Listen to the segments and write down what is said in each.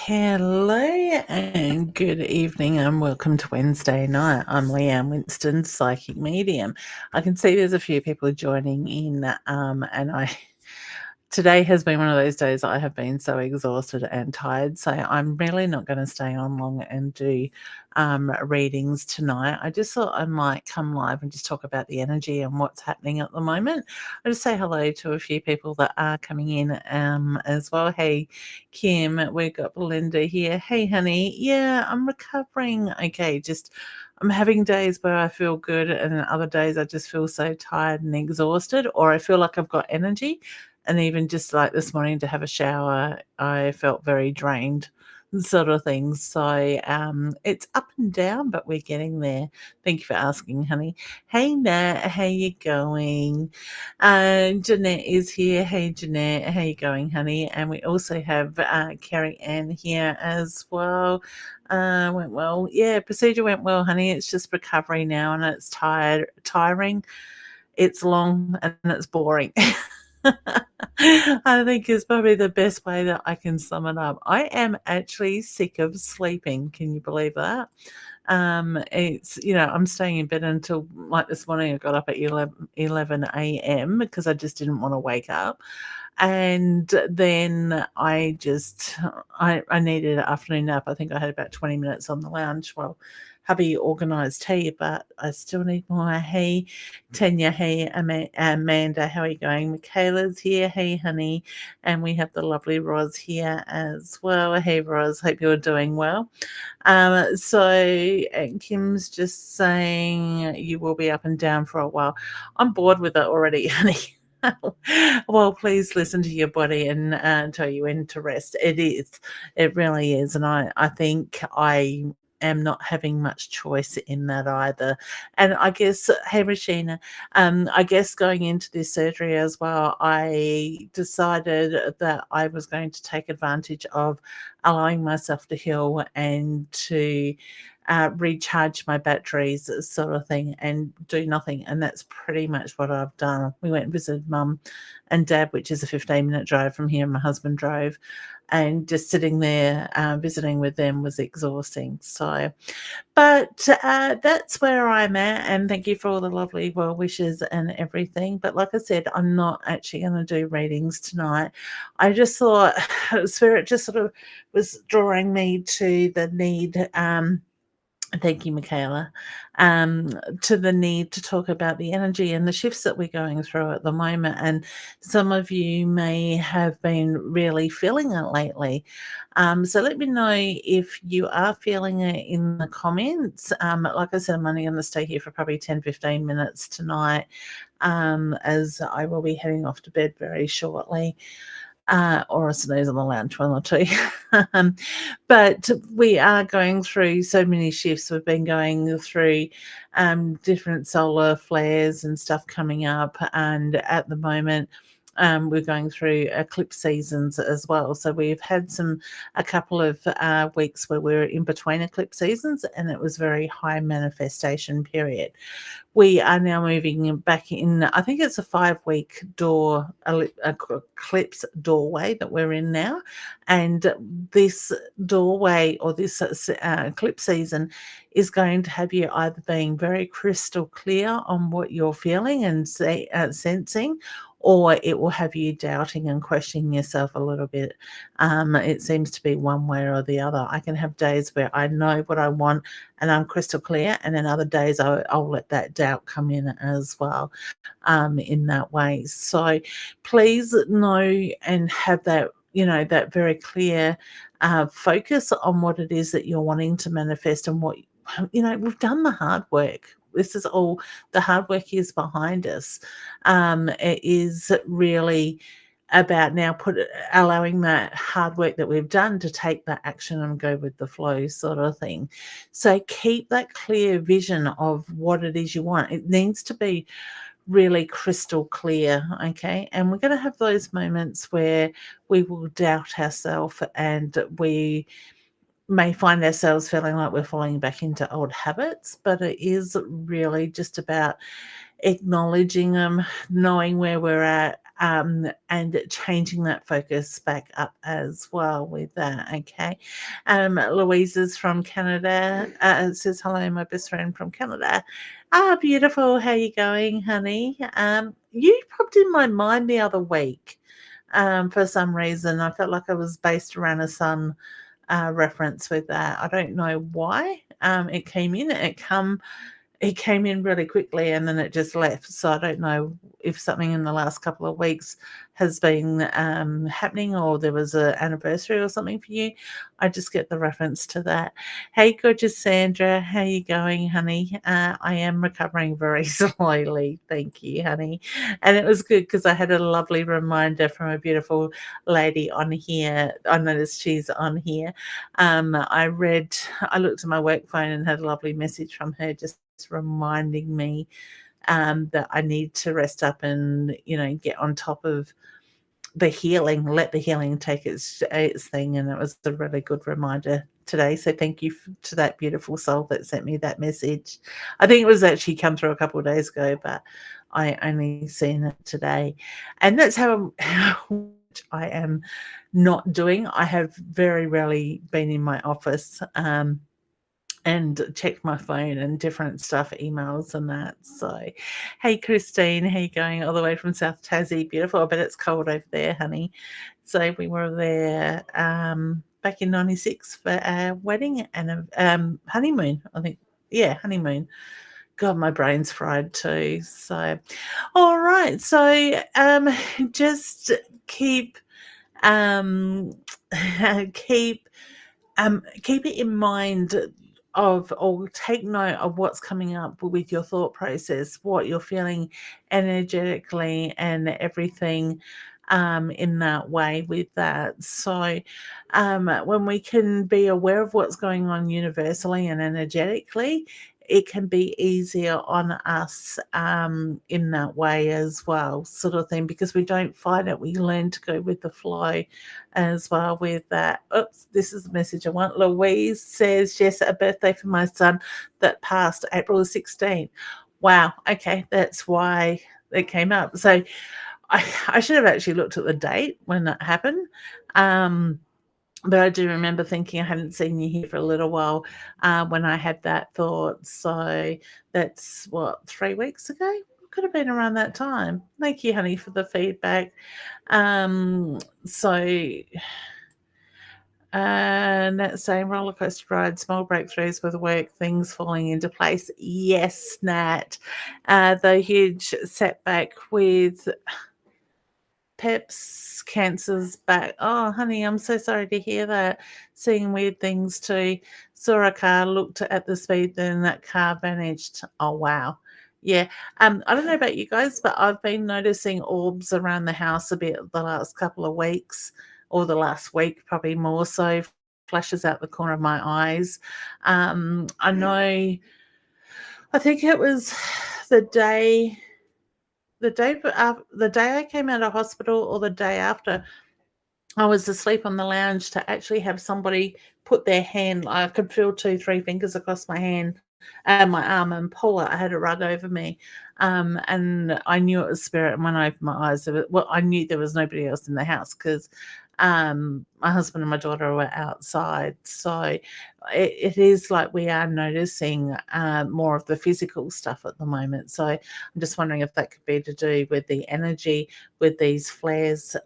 Hello and good evening and welcome to Wednesday night. I'm Leanne, Winston, psychic medium. I can see there's a few people joining in, and today has been one of those days I have been so exhausted and tired, so I'm really not going to stay on long and do readings tonight. I just thought I might come live and just talk about the energy and what's happening at the moment. I'll just say hello to a few people that are coming in as well. Hey, Kim, we've got Belinda here. Hey, honey. Yeah, I'm recovering. Okay, just I'm having days where I feel good, and then other days I just feel so tired and exhausted, or I feel like I've got energy. And even just like this morning to have a shower, I felt very drained, sort of thing. So it's up and down, but we're getting there. Thank you for asking, honey. Hey, Nat, how you going? Jeanette is here. Hey, Jeanette, how you going, honey? And we also have Carrie Ann here as well. Went well. Yeah, procedure went well, honey. It's just recovery now, and it's tiring. It's long and it's boring. I think is probably the best way that I can sum it up. I am actually sick of sleeping. Can you believe that? It's, I'm staying in bed until like this morning. I got up at 11 a.m. because I just didn't want to wake up. And then I needed an afternoon nap. I think I had about 20 minutes on the lounge while hubby organised tea, but I still need more. Hey, Tanya, hey, Amanda, how are you going? Michaela's here. Hey, honey. And we have the lovely Roz here as well. Hey, Roz, hope you're doing well. And Kim's just saying you will be up and down for a while. I'm bored with it already, honey. Well, please listen to your body and tell you when to rest. It really is. And I think I am not having much choice in that either. And I guess, hey, Rashina, I guess going into this surgery as well, I decided that I was going to take advantage of allowing myself to heal and to recharge my batteries, sort of thing, and do nothing. And that's pretty much what I've done. We went and visited mum and dad, which is a 15-minute drive from here. My husband drove, and just sitting there visiting with them was exhausting. So, but that's where I'm at, and thank you for all the lovely well wishes and everything. But like I said, I'm not actually going to do readings tonight. I just thought Spirit just sort of was drawing me to the need. Thank you, Michaela. To the need to talk about the energy and the shifts that we're going through at the moment. And some of you may have been really feeling it lately. So let me know if you are feeling it in the comments. Like I said, I'm only going to stay here for probably 10-15 minutes tonight, as I will be heading off to bed very shortly. Or a snooze on the lounge, one or two. But we are going through so many shifts. We've been going through different solar flares and stuff coming up, and at the moment, we're going through eclipse seasons as well. So we've had a couple of weeks where we're in between eclipse seasons, and it was very high manifestation period. We are now moving back in. I think it's a 5-week eclipse doorway that we're in now, and this doorway or this eclipse season is going to have you either being very crystal clear on what you're feeling and sensing, or it will have you doubting and questioning yourself a little bit. It seems to be one way or the other. I can have days where I know what I want and I'm crystal clear, and then other days I'll let that doubt come in as well, in that way. So please know and have that, that very clear focus on what it is that you're wanting to manifest, and what, we've done the hard work. This is all, the hard work is behind us. It is really about now allowing that hard work that we've done to take that action and go with the flow, sort of thing. So keep that clear vision of what it is you want. It needs to be really crystal clear, okay? And we're going to have those moments where we will doubt ourselves, and we may find ourselves feeling like we're falling back into old habits, but it is really just about acknowledging them, knowing where we're at, and changing that focus back up as well with that. Okay. Louise is from Canada. Says hello, my best friend from Canada. Ah, beautiful. How you going, honey? You popped in my mind the other week. For some reason, I felt like I was based around a sun reference with that. I don't know why. It came in. It came in really quickly and then it just left. So I don't know if something in the last couple of weeks has been happening or there was an anniversary or something for you. I just get the reference to that. Hey, gorgeous Sandra, how you going, honey? I am recovering very slowly. Thank you, honey. And it was good because I had a lovely reminder from a beautiful lady on here. I noticed she's on here. I looked at my work phone and had a lovely message from her just reminding me that I need to rest up and get on top of the healing, let the healing take its thing, and it was a really good reminder today. So thank you to that beautiful soul that sent me that message. I think it was actually come through a couple of days ago, but I only seen it today, and that's how I am not doing. I have very rarely been in my office. And checked my phone and different stuff, emails and that. So, hey, Christine, how you going? All the way from South Tassie. Beautiful. I bet it's cold over there, honey. So we were there back in '96 for a wedding and a honeymoon, I think. Yeah, honeymoon. God, my brain's fried too. So, all right. So, just um, keep keep it in mind of or take note of what's coming up with your thought process, what you're feeling energetically and everything in that way with that. So when we can be aware of what's going on universally and energetically, it can be easier on us in that way as well, sort of thing, because we don't fight it. We learn to go with the flow as well with that. Oops, this is the message I want. Louise says, yes, a birthday for my son that passed April the 16th. Wow. Okay. That's why it came up. So I should have actually looked at the date when that happened. But I do remember thinking I hadn't seen you here for a little while when I had that thought. So that's what, 3 weeks ago? Could have been around that time. Thank you, honey, for the feedback. So and that's saying roller coaster ride, small breakthroughs with work, things falling into place. Yes, Nat. The huge setback with Pep's cancer's back. Oh, honey, I'm so sorry to hear that. Seeing weird things too. Saw a car, looked at the speed, then that car vanished. Oh, wow. Yeah. I don't know about you guys, but I've been noticing orbs around the house a bit the last couple of weeks, or the last week, probably more so. Flashes out the corner of my eyes. I know, I think it was the day the day I came out of hospital or the day after, I was asleep on the lounge to actually have somebody put their hand. I could feel 2, 3 fingers across my hand and my arm and pull it. I had a rug over me. And I knew it was spirit. And when I opened my eyes, I knew there was nobody else in the house because my husband and my daughter were outside. So it is like we are noticing more of the physical stuff at the moment. So I'm just wondering if that could be to do with the energy with these flares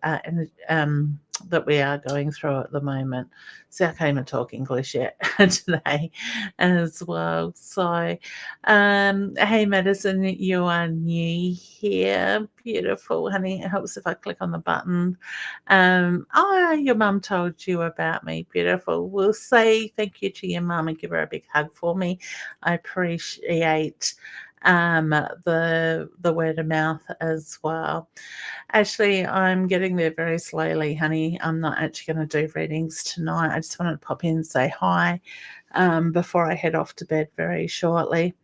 that we are going through at the moment. See, I can't even talk English yet today as well. So, hey, Madison, you are new here. Beautiful, honey. It helps if I click on the button. Oh, your mum told you about me. Beautiful. We'll say thank you to your mum and give her a big hug for me. I appreciate the word of mouth as well. Actually, I'm getting there very slowly, honey. I'm not actually going to do readings tonight. I just wanted to pop in and say hi before I head off to bed very shortly.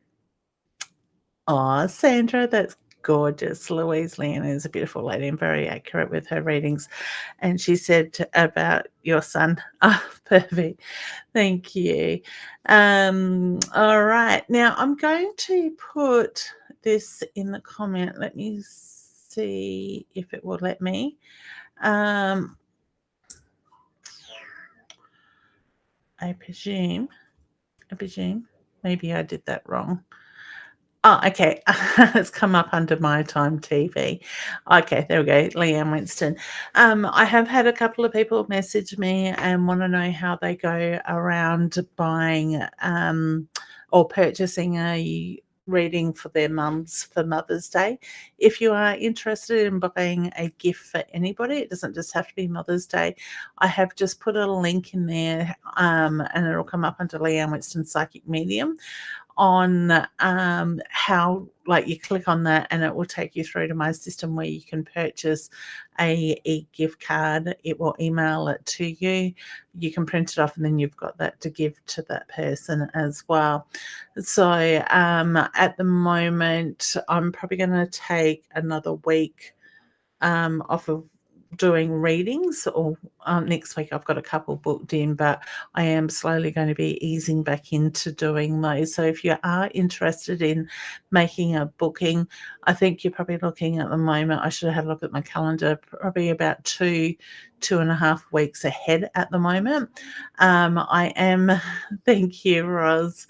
Oh, Sandra, that's gorgeous. Louise Leanne is a beautiful lady and very accurate with her readings. And she said about your son, oh, perfect. Thank you. All right. Now I'm going to put this in the comment. Let me see if it will let me. Um, I presume, maybe I did that wrong. Oh, okay. It's come up under my time TV. Okay, there we go. Leanne Winston. I have had a couple of people message me and want to know how they go around buying or purchasing a reading for their mums for Mother's Day. If you are interested in buying a gift for anybody, it doesn't just have to be Mother's Day. I have just put a link in there and it'll come up under Leanne Winston Psychic Medium on how, like, you click on that and it will take you through to my system where you can purchase a e-gift card. It will email it to you. You can print it off and then you've got that to give to that person as well. So at the moment, I'm probably going to take another week off of doing readings, or next week I've got a couple booked in, but I am slowly going to be easing back into doing those. So if you are interested in making a booking, I think you're probably looking at the moment, I should have had a look at my calendar, probably about 2.5 weeks ahead at the moment. I am, thank you, Roz.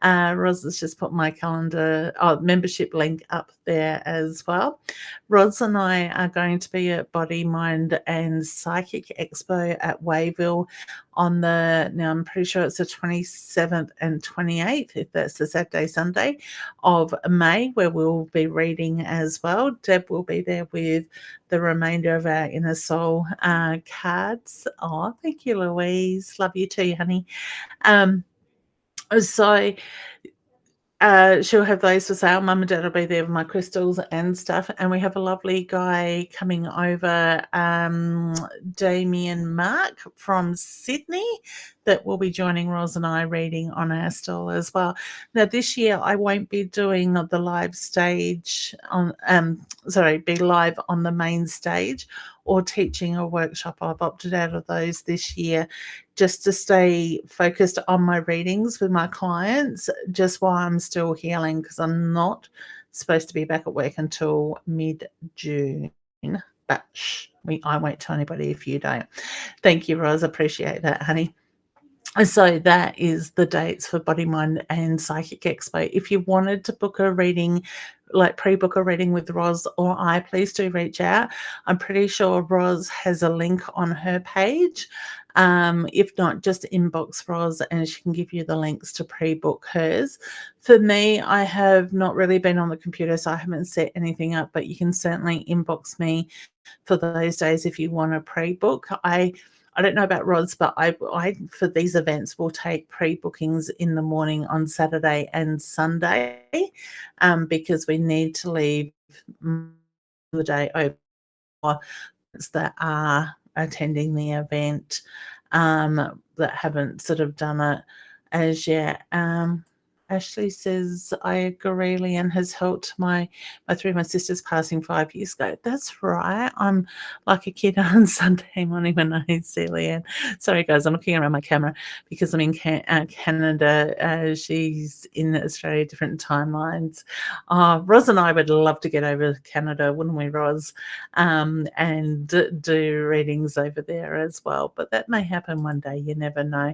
Roz has just put my calendar, membership link up there as well. Roz and I are going to be at Body, Mind and Psychic Expo at Wayville on now I'm pretty sure it's the 27th and 28th, if that's the Saturday, Sunday of May, where we'll be reading as well. Deb will be there with the remainder of our Inner Soul cards. Oh, thank you, Louise. Love you too, honey. So she'll have those for sale. Mum and Dad will be there with my crystals and stuff. And we have a lovely guy coming over, Damien Mark from Sydney, that will be joining Roz and I reading on our stall as well. Now, this year I won't be doing the live stage on, be live on the main stage or teaching a workshop. I've opted out of those this year just to stay focused on my readings with my clients, just while I'm still healing, because I'm not supposed to be back at work until mid-June. But I won't tell anybody if you don't. Thank you, Rose. Appreciate that, honey. So that is the dates for Body, Mind and Psychic Expo. If you wanted to book a reading, like pre-book a reading with Roz or I, please do reach out. I'm pretty sure Roz has a link on her page. If not, just inbox Roz and she can give you the links to pre-book hers. For me, I have not really been on the computer, so I haven't set anything up, but you can certainly inbox me for those days if you want to pre-book. I don't know about Roz, but I for these events will take pre-bookings in the morning on Saturday and Sunday, because we need to leave the day open for that are attending the event, that haven't sort of done it as yet. Ashley says, I agree, Leanne has helped my sisters passing 5 years ago. That's right. I'm like a kid on Sunday morning when I see Leanne. Sorry, guys, I'm looking around my camera because I'm in Canada. She's in Australia, different timelines. Roz and I would love to get over to Canada, wouldn't we, Roz? And do readings over there as well. But that may happen one day. You never know.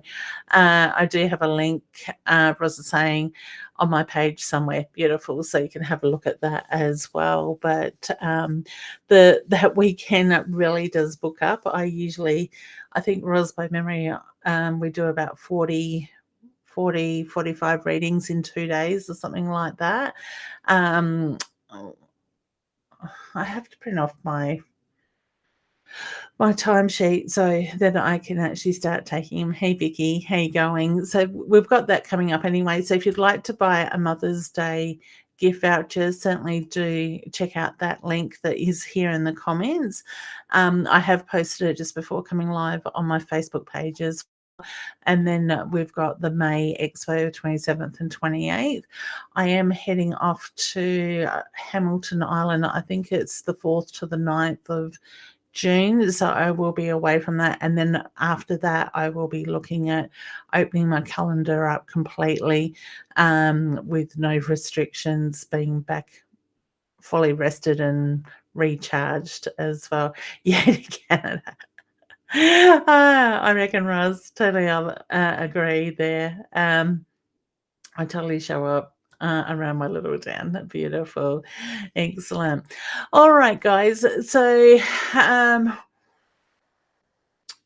I do have a link, Roz is saying, on my page somewhere. Beautiful, so you can have a look at that as well. But that weekend really does book up. I think, Roz, by memory, we do about 45 readings in 2 days or something like that. I have to print off my timesheet so that I can actually start taking him. Hey, Vicky, how you going? So we've got that coming up anyway. So if you'd like to buy a Mother's Day gift voucher, certainly do check out that link that is here in the comments. I have posted it just before coming live on my Facebook page as And then we've got the May Expo, 27th and 28th. I am heading off to Hamilton Island. I think it's the 4th to the 9th of June. So I will be away from that. And then after that, I will be looking at opening my calendar up completely with no restrictions, being back fully rested and recharged as well. Yeah, to Canada. I reckon Roz totally agree there. I totally show up around my little town. Beautiful. Excellent. All right, guys. So,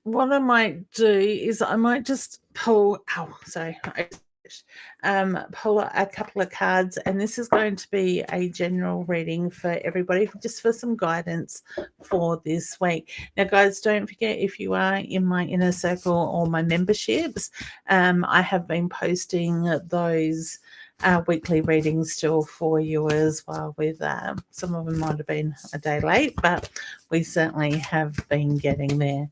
what I might do is I might just pull, pull a couple of cards, and this is going to be a general reading for everybody, just for some guidance for this week. Now, guys, don't forget, if you are in my inner circle or my memberships, I have been posting those weekly readings still for you as well. With some of them might have been a day late, but we certainly have been getting there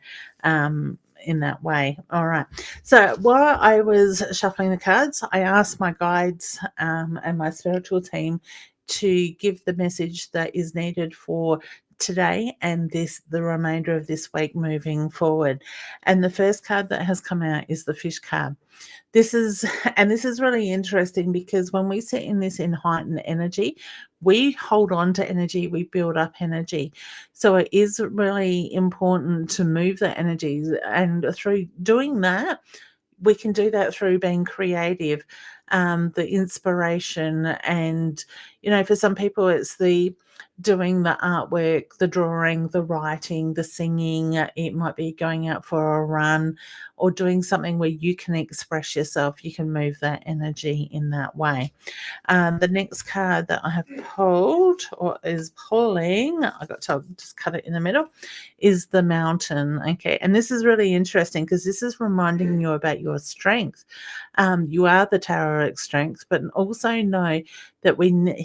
in that way. All right. So while I was shuffling the cards, I asked my guides and my spiritual team to give the message that is needed for today and the remainder of this week moving forward. And the first card that has come out is the fish card. This is really interesting, because when we sit in this in heightened energy, we hold on to energy, we build up energy. So it is really important to move the energies, and through doing that, we can do that through being creative, the inspiration, and for some people it's the doing the artwork, the drawing, the writing, the singing. It might be going out for a run or doing something where you can express yourself. You can move that energy in that way. The next card that I have pulled, or is pulling, I got told just cut it in the middle, is the Mountain. Okay, and this is really interesting, because this is reminding you about your strength. You are the Tower of Strength, but also know that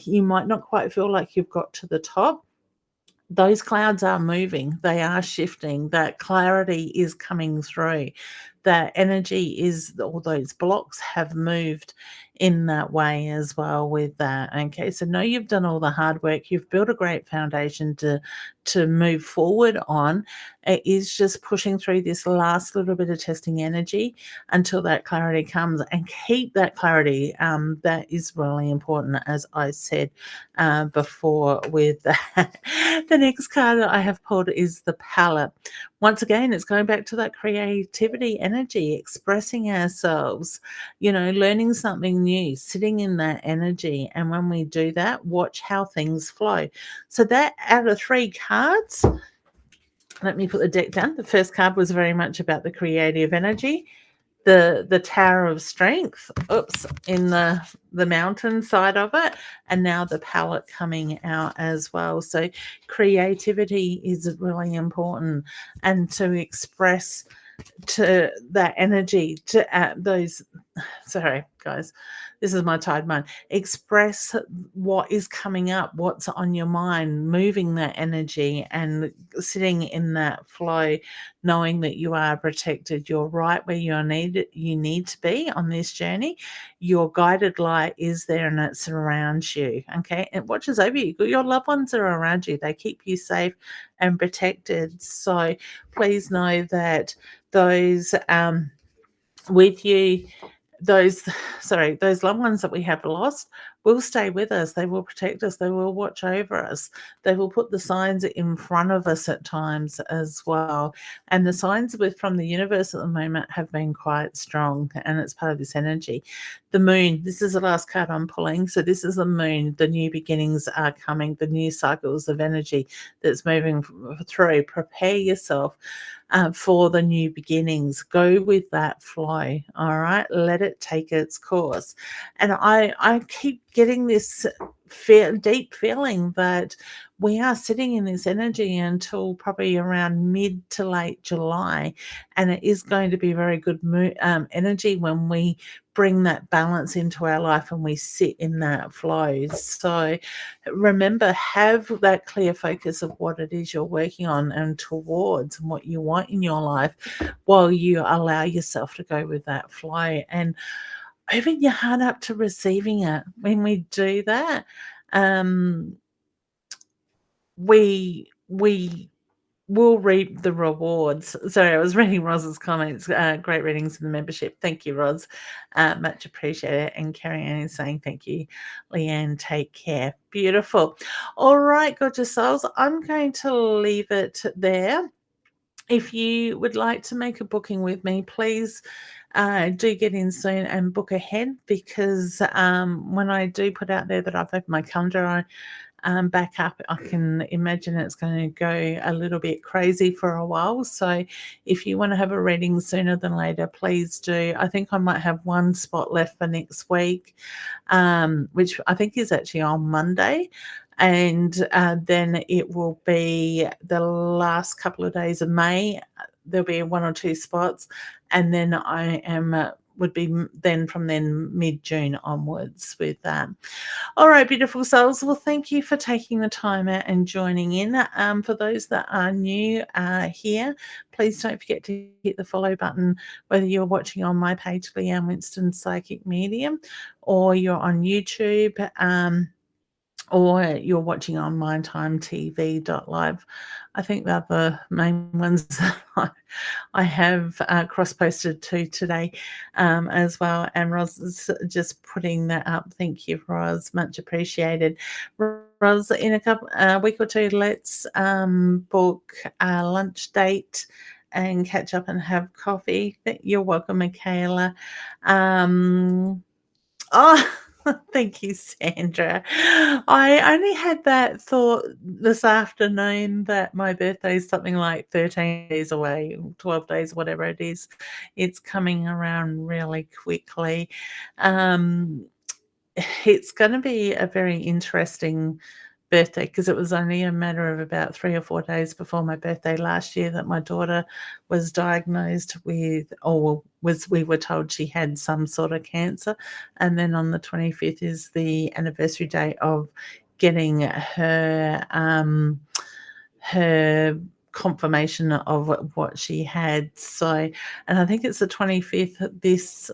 you might not quite feel like you've got to the top. Those clouds are moving, they are shifting, that clarity is coming through, that energy is, all those blocks have moved in that way as well with that. Okay, so know you've done all the hard work, you've built a great foundation to move forward on. It is just pushing through this last little bit of testing energy until that clarity comes, and keep that clarity. That is really important, as I said before with that. The next card that I have pulled is the Palette. Once again, it's going back to that creativity energy, expressing ourselves, learning something new, sitting in that energy. And when we do that, watch how things flow. So that, out of 3 cards, let me put the deck down. The first card was very much about the creative energy. The Tower of Strength, in the Mountain side of it, and now the Palette coming out as well. So creativity is really important, and to express to that energy, to those, sorry guys, this is my tired mind, express what is coming up, what's on your mind, moving that energy and sitting in that flow, knowing that you are protected, you're right where you need to be on this journey. Your guided light is there, and it surrounds you. Okay, it watches over you. Your loved ones are around you, they keep you safe and protected. So please know that those with you, those loved ones that we have lost will stay with us. They will protect us. They will watch over us. They will put the signs in front of us at times as well. And the signs from the universe at the moment have been quite strong, and it's part of this energy. The Moon, this is the last card I'm pulling. So this is the Moon. The new beginnings are coming, the new cycles of energy that's moving through. Prepare yourself for the new beginnings. Go with that flow. All right, let it take its course. And I keep getting this deep feeling that we are sitting in this energy until probably around mid to late July, and it is going to be very good energy when we bring that balance into our life and we sit in that flow. So remember, have that clear focus of what it is you're working on and towards and what you want in your life while you allow yourself to go with that flow and open your heart up to receiving it. When we do that, we will reap the rewards. Sorry, I was reading Roz's comments. Great readings in the membership. Thank you, Roz. Much appreciated. And Carrie Ann is saying thank you, Leanne. Take care. Beautiful. All right, gorgeous souls. I'm going to leave it there. If you would like to make a booking with me, please do get in soon and book ahead, because when I do put out there that I've opened my calendar, back up, I can imagine it's going to go a little bit crazy for a while. So if you want to have a reading sooner than later, please do. I think I might have one spot left for next week, which I think is actually on Monday. And then it will be the last couple of days of May. There'll be 1 or 2 spots. And then I am would be then from then mid-June onwards with that. All right, beautiful souls. Well, thank you for taking the time out and joining in. For those that are new here, please don't forget to hit the follow button, whether you're watching on my page, Leanne Winston Psychic Medium, or you're on YouTube, or you're watching on mindtimetv.live. I think they're the main ones that I have cross-posted to today as well. And Roz is just putting that up. Thank you, Roz. Much appreciated. Roz, in a week or two, let's book a lunch date and catch up and have coffee. You're welcome, Michaela. Oh, thank you, Sandra. I only had that thought this afternoon that my birthday is something like 13 days away, 12 days, whatever it is. It's coming around really quickly. It's going to be a very interesting birthday, because it was only a matter of about 3 or 4 days before my birthday last year that my daughter was diagnosed with, or we were told she had some sort of cancer. And then on the 25th is the anniversary day of getting her confirmation of what she had. So, and I think it's the 25th this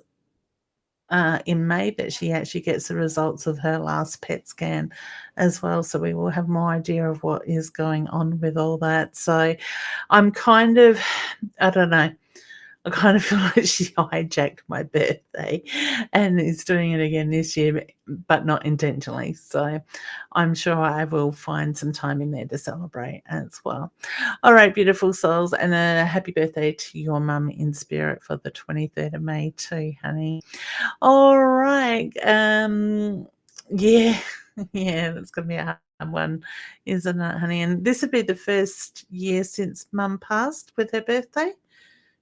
in May that she actually gets the results of her last PET scan as well. So we will have more idea of what is going on with all that. So I'm kind of, I don't know, I kind of feel like she hijacked my birthday and is doing it again this year, but not intentionally. So I'm sure I will find some time in there to celebrate as well. All right, beautiful souls, and a happy birthday to your mum in spirit for the 23rd of May too, honey. All right. Yeah, yeah, that's going to be a hard one, isn't it, honey? And this would be the first year since mum passed with her birthday,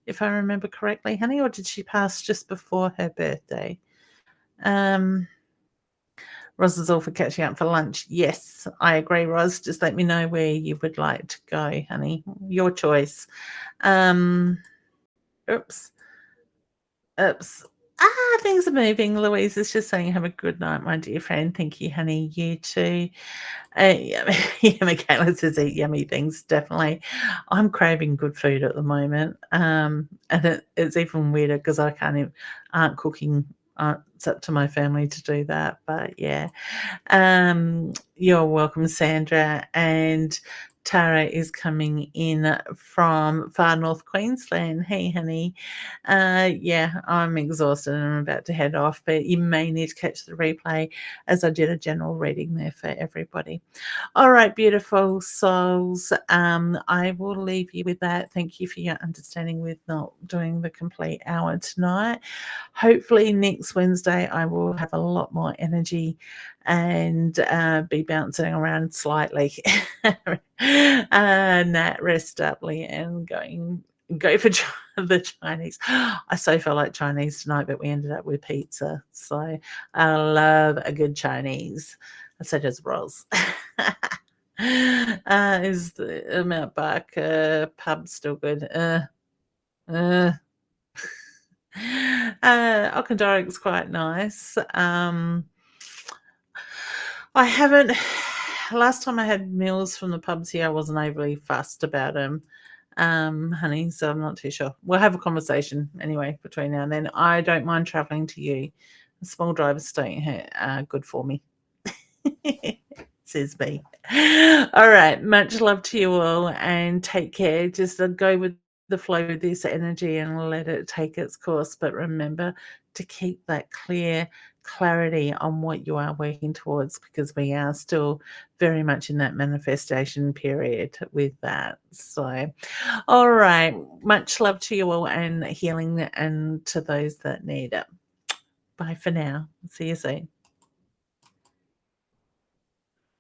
if I remember correctly, honey, or did she pass just before her birthday? Roz is all for catching up for lunch. Yes, I agree, Roz. Just let me know where you would like to go, honey. Your choice. Oops. Things are moving. Louise is just saying, have a good night, my dear friend. Thank you, honey. You too. Yeah, Michaela says eat yummy things. Definitely. I'm craving good food at the moment. And it's even weirder because I aren't cooking. It's up to my family to do that. But yeah. You're welcome, Sandra. And Tara is coming in from far north Queensland. Hey, honey. Yeah, I'm exhausted and I'm about to head off, but you may need to catch the replay as I did a general reading there for everybody. All right, beautiful souls. I will leave you with that. Thank you for your understanding with not doing the complete hour tonight. Hopefully next Wednesday I will have a lot more energy and be bouncing around slightly. Nat, rest up, Leanne, go for the Chinese. I so felt like Chinese tonight, but we ended up with pizza. So I love a good Chinese. So does Roz. Is the Mount Barker pub still good? Okendorik's quite nice. I haven't last time I had meals from the pubs here, I wasn't overly fussed about them, honey, so I'm not too sure. We'll have a conversation anyway between now and then. I don't mind traveling to you. Small drivers don't good for me. Says me. All right. Much love to you all and take care. Just go with the flow with this energy and let it take its course. But remember to keep that clarity on what you are working towards, because we are still very much in that manifestation period with that. So, all right. Much love to you all and healing and to those that need it. Bye for now. See you soon.